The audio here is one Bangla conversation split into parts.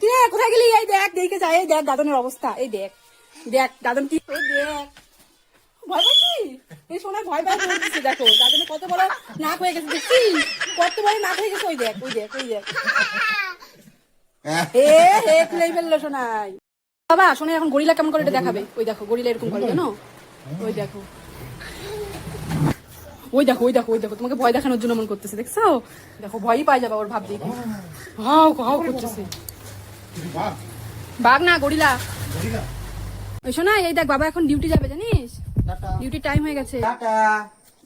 কি রে কোথায় গেলি? এই দেখ দেখে যায়, এই দেখ দাদনের অবস্থা, এই দেখ দেখ দাদন কি, ওই দেখ ভয় পাচ্ছি, এই সোনায় ভয় পাই দিচ্ছে। দেখো দাদনের কত বড় নাক হয়ে গেছে, দেখছি কত বড় নাক হয়ে গেছে। ওই দেখ ওই দেখ ওই দেখ, এ হে খুলেই ফেললো সোনাই। বাবা সোনাই এখন গরিলা কেমন করে এটা দেখাবে। ওই দেখো গরিলা এরকম করে, জানো? ওই দেখো ওই দেখো ওই দেখো ওই দেখো, তোমাকে ভয় দেখানোর জন্য মন করতেছে, দেখছো? দেখো ভয়ই পাই যাবে ওর ভাব দেখে, হাও হাও করতেছে। বাঘ না গরিলা। ওই শোনা, এই দেখ বাবা এখন ডিউটি যাবে, জানিস? ডিউটি টাইম হয়ে গেছে। টাটা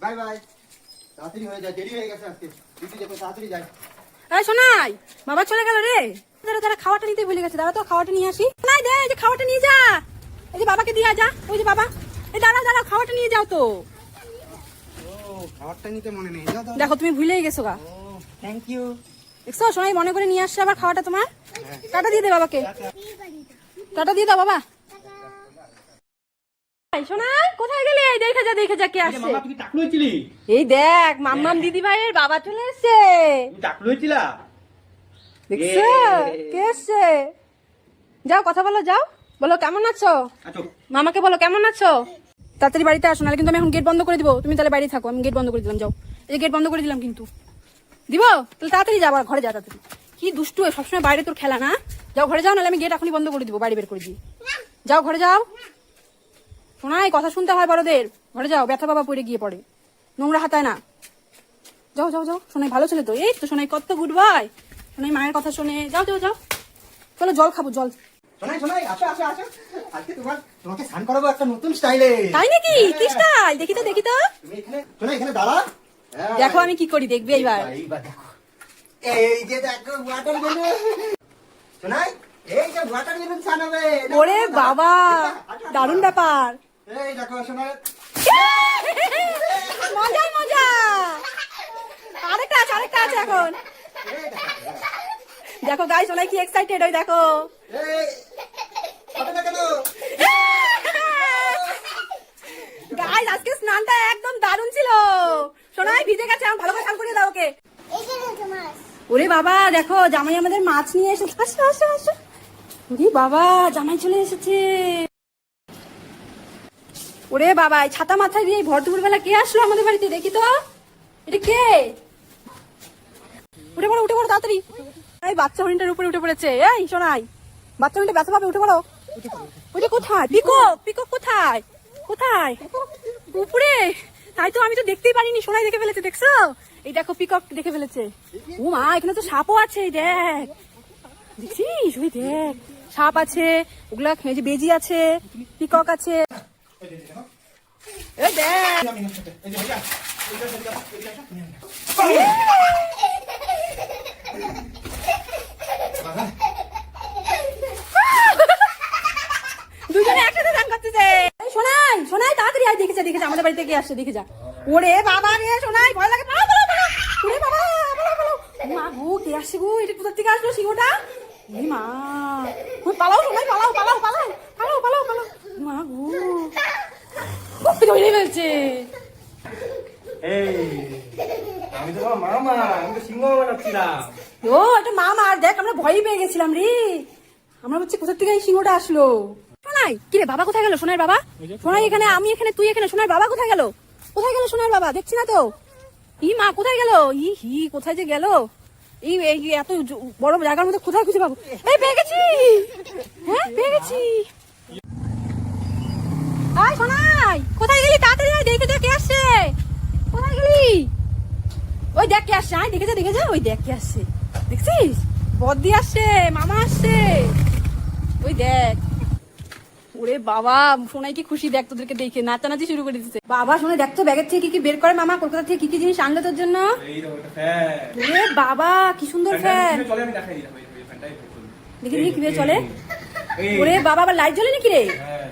বাই বাই, তাড়াতাড়ি হয়ে যায়, দেরি হয়ে গেছে আজকে, ডিউটি যাবে, তাড়াতাড়ি যাই। এই শোনাই, বাবা চলে গেল রে। তারা খাওয়াটা নিতে ভুলে গেছে, দাঁড়া তো খাওয়াটা নিয়ে আসি। নাই দে, এই যে খাওয়াটা নিয়ে যা, এই যে বাবাকে দিয়ে যা। ওই যে বাবা, এই দাঁড়াও দাঁড়াও, খাওয়াটা নিয়ে যাও তো। খাবারটা নিতে মনে নেই, দেখো তুমি ভুলেই গেছো গা। Thank you. দেখছো সোনাই মনে করে নিয়ে আসছে আবার খাওয়াটা তোমার। টাটা দিয়ে দে বাবাকে, টাটা দিয়ে দাও বাবা। সোনাই কোথায় গেলি? এই দেখে যা দেখে যা কে আসছে। মামা তুমি টাকলু হয়েছিলি? এই দেখ মাম্মাম দিদি ভাইয়ের বাবা চলে এসছে। তুমি টাকলু হয়েছিলা? দেখছো কে এসছে? যাও কথা বলো, যাও বলো কেমন আছো। আচ্ছা মামাকে বলো কেমন আছো। তাড়াতাড়ি বাড়িতে আসো, নাহলে কিন্তু আমি এখন গেট বন্ধ করে দিব। তুমি তাহলে বাইরে থাকো, আমি গেট বন্ধ করে দিলাম। যাও, এই যে গেট বন্ধ করে দিলাম কিন্তু। দিব তাহলে তাড়াতাড়ি যাবো, ঘরে যা তাড়াতাড়ি। কি দুষ্টু সবসময় বাইরে তোর খেলা না। যাও ঘরে যাও, নাহলে আমি গেট এখনই বন্ধ করে দিব, বাইরে বের করে দিই। যাও ঘরে যাও। শোনাই কথা শুনতে হয় বড়দের, ঘরে যাও, ব্যথা বাবা পড়ে গিয়ে পড়ে, নোংরা হাতায় না। যাও যাও যাও, শোনাই ভালো ছেলে তো, এই তো শোনাই কত গুড বয়। শোনাই মায়ের কথা শুনে, যাও যাও যাও। চলো জল খাবো, জল। শোনাই শোনাই, আসো আসো আসো, আজকে তোমাকে স্নান করাবো একটা নতুন স্টাইলে। তাই নাকি? কি স্টাইল? দেখি তো দেখি তো। তুমি এখানে শোনাই, এখানে দাঁড়া। দেখো আমি কি করি, দেখবি এইবার। এইবার দেখো, এই যে দেখো ওয়াটার বেলুন। শোনাই এই যে ওয়াটার বেলুন ছানাবে। ওরে বাবা দারুণ ব্যাপার। এই দেখো শোনাই, মজাই মজা। আরেকটা আছে, আরেকটা আছে এখন। দেখো গাই সোনাই কি এক্সাইটেড, ওই দেখো। এই কত না কেন? গাই আজকে স্নানটা একদম দারুণ ছিল। সোনাই ভিজে গেছে, আমি ভালো করে স্নান করিয়ে দাও ওকে। ওরে বাবা দেখো জামাই আমাদের মাছ নিয়ে এসেছে। আসো আসো আসো। ওরে বাবা জামাই চলে এসেছে। ওরে বাবা ছাতা মাথায় দিয়ে ভর দুপুর বেলা কে আসলো আমাদের বাড়িতে, দেখি তো এটা কে। উঠে পড়ো উঠে পড়ো তাড়াতাড়ি। এই বাচ্চা হরিণটার উপরে উঠে পড়েছে। এই শোনাই বাচ্চা হরিণটা ব্যথা পাবে, উঠে পড়ো। ওইটা কোথায়? পিকক, পিকক কোথায়? কোথায়? উপরে? তাই তো আমি তো দেখতেই পারিনি, সোনাই দেখে ফেলেছে, দেখছো? এই দেখো পিকক দেখে ফেলেছে। ও মা এখানে তো সাপও আছে, এই দেখ, দেখছিস? ওই দেখ সাপ আছে, ওগুলা যে বেজি আছে, পিকক আছে। এই দেখ দুজনে একসাথে গান করতেছে। শোনাই শোনাই তাড়াতাড়ি আয়, দেখেছে দেখেছে আমাদের বাড়িতে কে আসছে, দেখে যা। ওরে বাবা রে শোনাই ভয় লাগে, পালাও পালাও পালাও। ওরে বাবা পালাও পালাও। মা গো কে আসছে গো, এটা কোথা থেকে আসলো সিংহটা? এই মা পালাও শোনাই, পালাও পালাও পালাও পালাও পালাও পালাও। মা গো ধরে ফেলছে। এই আমি তো মামা, আমি তো সিংহ বানাচ্ছিলাম। ও এটা মামা, আর দেখ আমরা ভয়ই পেয়ে গেছিলাম রে। আমরা হচ্ছে কোথা থেকে এই সিংহটা আসলো। শোনাই কিরে বাবা কোথায় গেল? সোনার বাবা শোনাই এখানে, আমি এখানে, তুই এখানে, সোনার বাবা কোথায় গেল? কোথায় গেল সোনার বাবা? দেখছি না তো। ই মা কোথায় গেল? ই হি কোথায় যে গেল? এই এত বড় জায়গার মধ্যে কোথায় খুঁজে পাবো? এই পেয়ে গেছি, হ্যাঁ পেয়ে গেছি। আয় সোনাই কোথায় গেলি? তাড়াতাড়ি আয়, দেখে দেখ কে আসছে। কোথায় গেলি? ওই দেখ কে আসছে, আয় দেখে যা দেখে যা। ওই দেখ কে আসছে, দেখছিস? বদ্দি আসছে, মামা আসছে, ওই দেখ। ওরে বাবা সোনাই কি খুশি দেখ, তোদেরকে দেখে নাচানাচি শুরু করে দিচ্ছে। বাবা সোনাই দেখতো ব্যাগের থেকে কি কি বের করে মামা, কলকাতা থেকে কি কি জিনিস আনলো তোর জন্য। এই দেখো একটা ফ্যান। ওরে বাবা কি সুন্দর ফ্যান। চলে আমি দেখাই দিলাম, এই ফ্যানটাই দেখি দেখি কিভাবে চলে। এই ওরে বাবা আবার লাইট জ্বলে নাকি রে? হ্যাঁ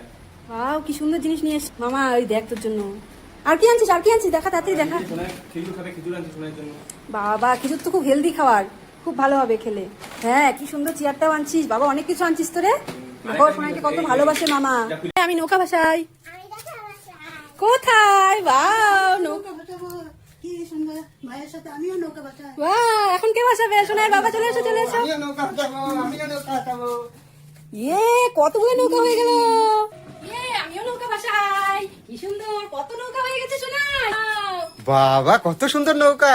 বাহ কি সুন্দর জিনিস নিয়ে এসেছিস মামা, ওই দেখ তোর জন্য। আর কি আনছিস, আর কি আনছিস দেখা, তাড়াতাড়ি দেখা। সোনাই খেজুর খাবে, খেজুর আনছি সোনার জন্য। বাবা খেজুর তো খুব হেলদি খাবার, খুব ভালো হবে খেলে। হ্যাঁ কি সুন্দর চেয়ারটাও আনছিস, বাবা অনেক কিছু আনছিস তো রে। দেখো সোনাইকে কত ভালোবাসে মামা। আমি নৌকা ভাসাই। কোথায়? বাহ নৌকা ভাসাবো, কি সুন্দর মায়ের সাথে আমিও নৌকা ভাসাই। বাহ এখন কে ভাসাবে? সোনার বাবা চলে এসো চলে এসো। আমিও নৌকা চালাবো, আমিও নৌকা চালাবো। কতগুলো নৌকা হয়ে গেল। আমিও নৌকা ভাসাই। কি সুন্দর, কত নৌকা হয়ে গেছে সোনা। বাবা কত সুন্দর নৌকা।